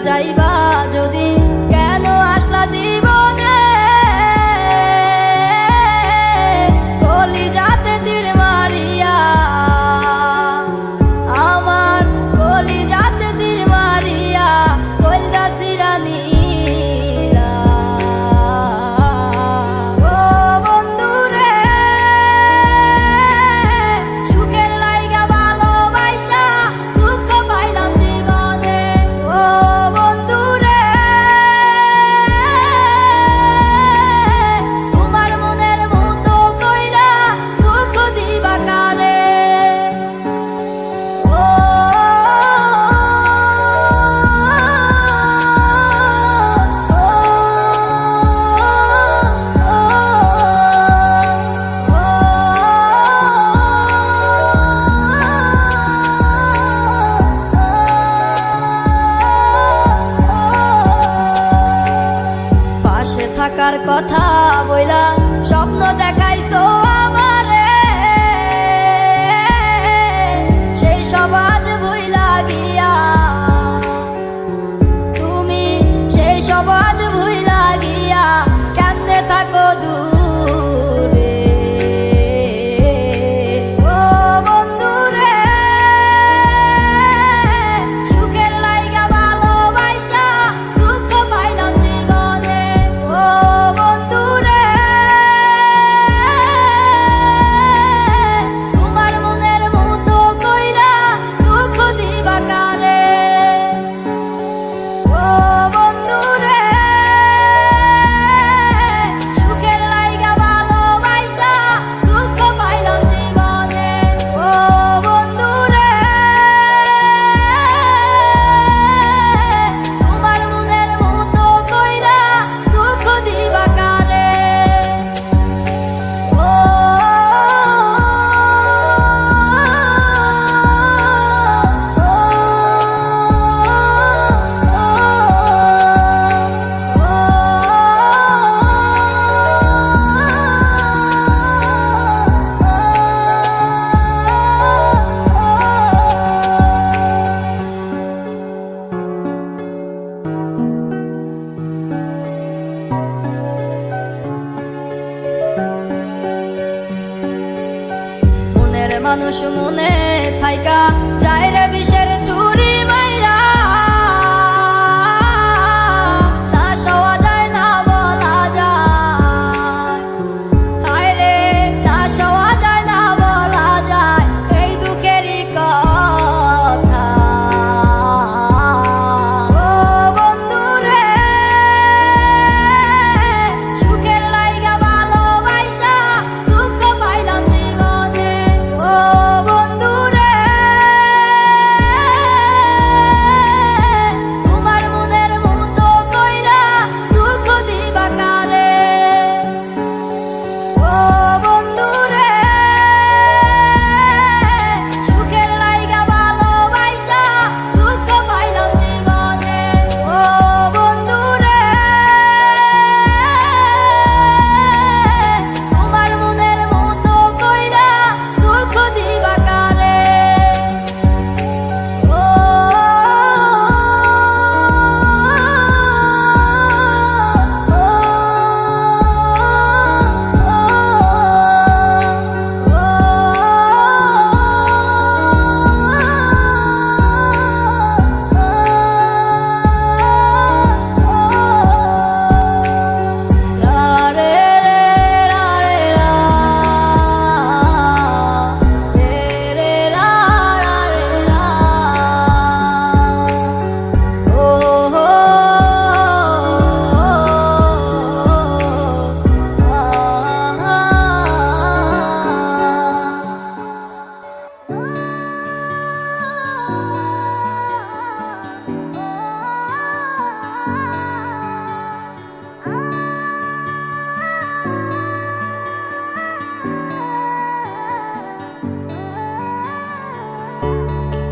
যাইবা যদি কেন আসলা জীবনে কলিজাতে তীর মারিয়া আমার কলিজাতে তীর মারিয়া কইলা সিরানি থাকার কথা বইলা স্বপ্ন দেখাইছো আমারে সেই সব আজ ভুইলা গিয়া তুমি সেই সব আজ ভুইলা গিয়া কেমনে থাকো দূরে ও বন্ধুরে সুখের লাইগা ভালোবাসা দুঃখ পাইলাম জীবনে ও বন্ধুরে তোমার মনের মতো কইরা দুঃখ দিবা কারে ও বন্ধুরে সুখের লাইগা ভালোবাসা দুঃখ পাইলাম জীবনে ও বন্ধুরে তোমার মনের মতো কইরা দুঃখ দিবা কারে ও মনের মানুষ মনে থাইকা যায় রে বিষের ছুরি মাইরা না সওয়া যায় না বলা যায় হায় রে না সওয়া যায় না বলা যায় এই দুঃখেরই কথা ও বন্ধুরে সুখের লাইগা ভালোবাসা দুঃখ পাইলাম জীবনে ও বন্ধুরে তোমার মনের মতো কইরা দুঃখ দিবা কারে ও বন্ধুরে সুখের লাইগা ভালোবাসা দুঃখ পাইলাম জীবনে ও বন্ধুরে তোমার মনের মতো কইরা দুঃখ দিবা কারে ও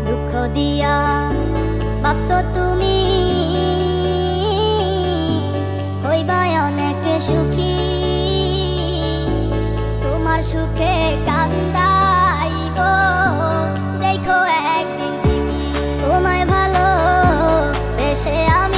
দুঃখ দিয়া ভাবছো তুমি হইবা অনেক সুখী তোমার সুখে কান্দাইব দেখো একদিন ঠিকই তোমায় ভালো বেশে আমি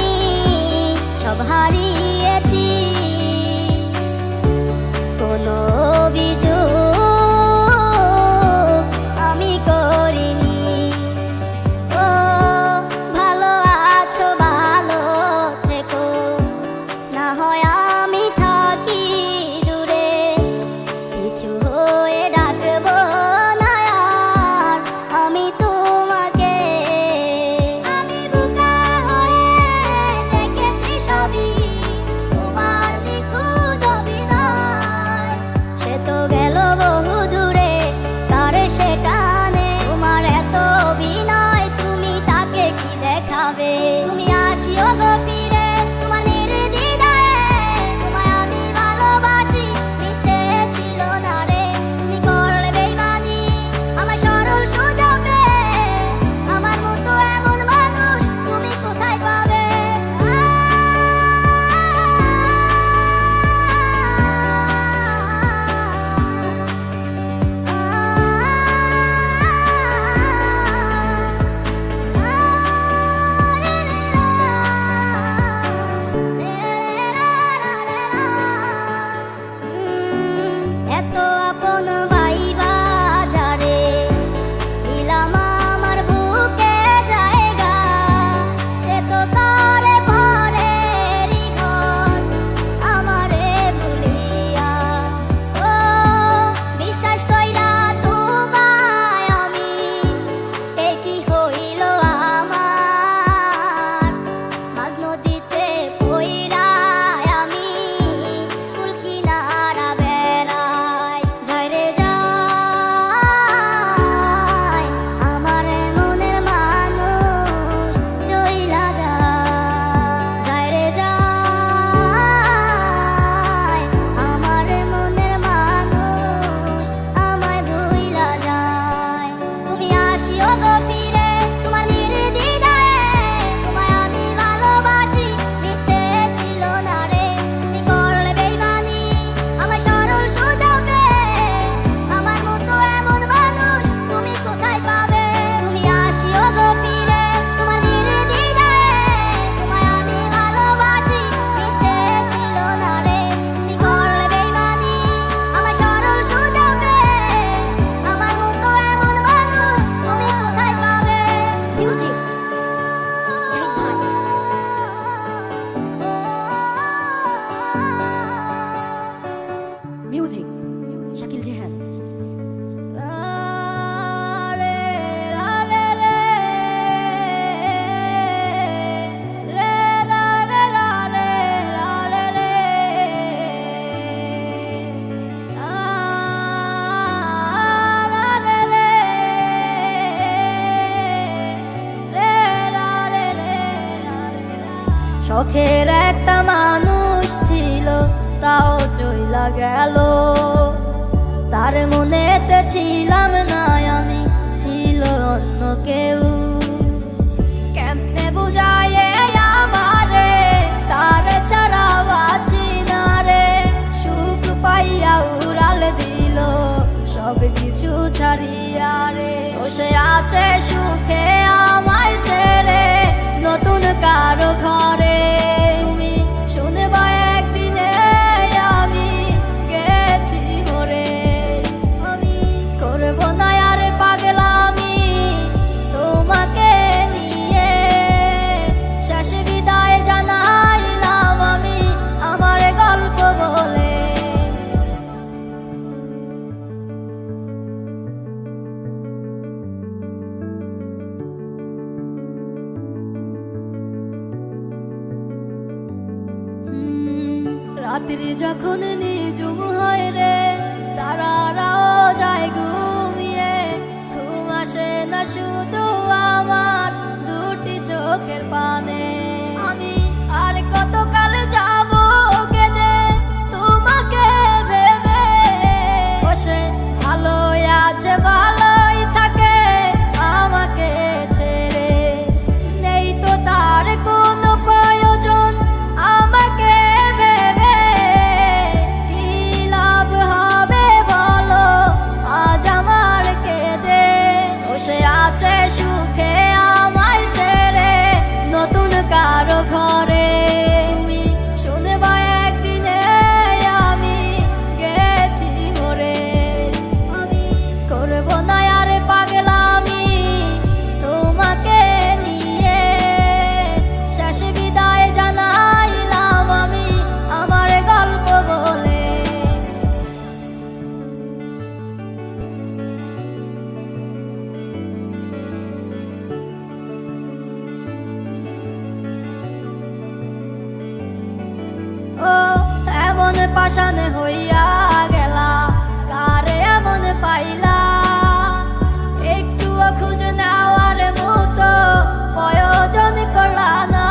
মিউজিক শাকিল জেহান। শখের একটা মানুষ ছিল, তাও চইলা গেল। তার মনেতে ছিলাম না আমি, ছিল অন্য কেউ। কেমনে বুঝায় আমারে, তার ছাড়া বাঁচি না রে। সুখ পাইয়া উড়াল দিল সব কিছু ছাড়িয়া রে। বসে আছে সুখে আমায় ছেড়ে নতুন কারো ঘরে। তুমি শুনবা একদিনে আমি গেছি মরে। আমি করবো না আর পাগলামি তোমাকে নিয়ে। শেষ বিদায় জানাইলাম আমি আমার গল্প বলে। রাত্রি যখন নিজুম হয় রে, তারারাও যায় ঘুমিয়ে। ঘুম আসে না শুধু আমার দুটি চোখের পানে। আমি আর কতকাল যাব কেঁদে তোমাকে ভেবে। বসে ভালো আছে ভালোই থাকে আমাকে ছেড়ে। নেই তো তার কোনো প্রয়োজন আমাকে ভেবে। কি লাভ হবে বলো আজ আমার কেঁদে। বসে আছে সুখে আমায় ছেড়ে নতুন কারো ঘরে। তুমি শুনবা একদিনে আমি গেছি মরে। আমি করবো না আর পাগলামি তোমাকে নিয়ে। শেষ বিদায় জানাইলাম আমি আমার গল্প বলে। ও এমন পাষাণ হইয়া গেলা, কারে এমন পাইলা। একটুও খুঁজ নেওয়ার মতো প্রয়োজন করলা না।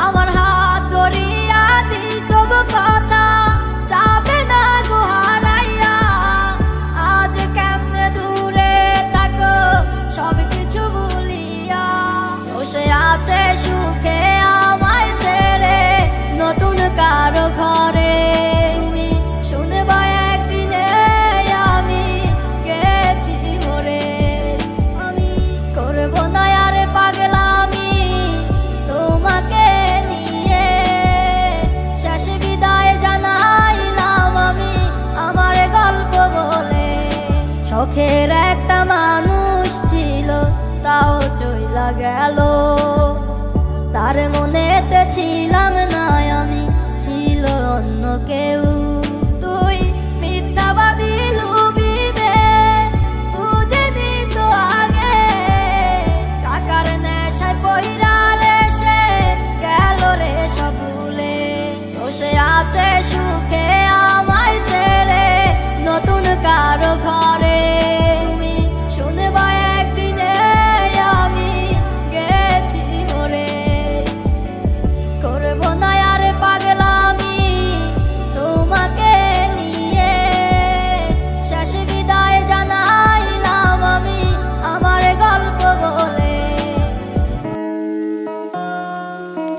আমার হাত ধরিয়া দিছ কথা যাবে না গো হারাইয়া। আজ কেমনে দূরে থাকো সব কিছু ভুলিয়া। বসে আছে সুখে আমায় ছেড়ে নতুন কারো ঘরে। তুমি শুনবা একদিনে আমি গেছি মরে। আমি করবো না আর পাগলামি তোমাকে নিয়ে। শেষ বিদায় জানাইলাম আমি আমার গল্প বলে। শখের একটা মানুষ ছিল, তাও চইলা গেল। তার মনেতে ছিলাম না আমি, ছিল অন্য কেউ। তুই মিথ্যাবাদী লুবিবে বুঝে নিত আগে। টাকার নেশায় পইরা রে সে গেল রে সব ভুলে। বসে আছে সুখে আমায় ছেড়ে নতুন কারো ঘরে। তুমি শুনবা একদিনে আমি গেছি মরে। করবো না আর পাগলামি তোমাকে নিয়ে। শেষ বিদায় জানাইলাম আমি আমার গল্প বলে।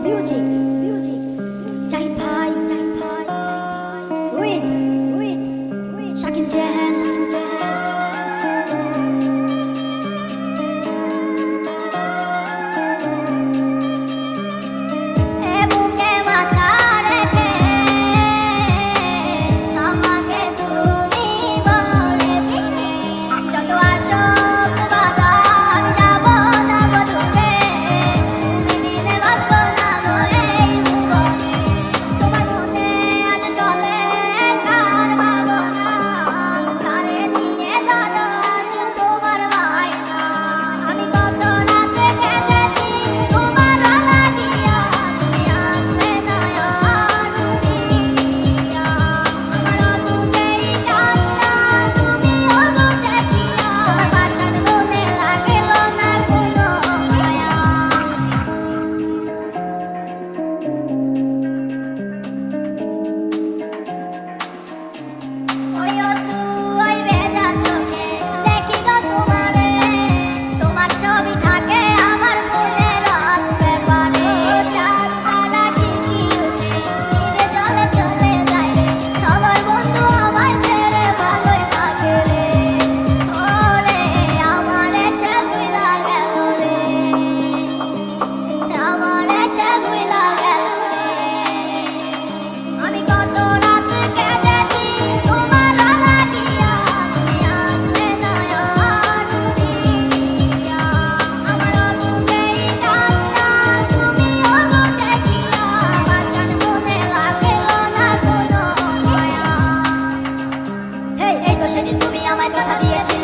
মিউজিক মিউজিক চাই ভাই চাই ভাই চাই ভাই। উইথ শাকিল জেহান। তোমায় কথা দিয়েছি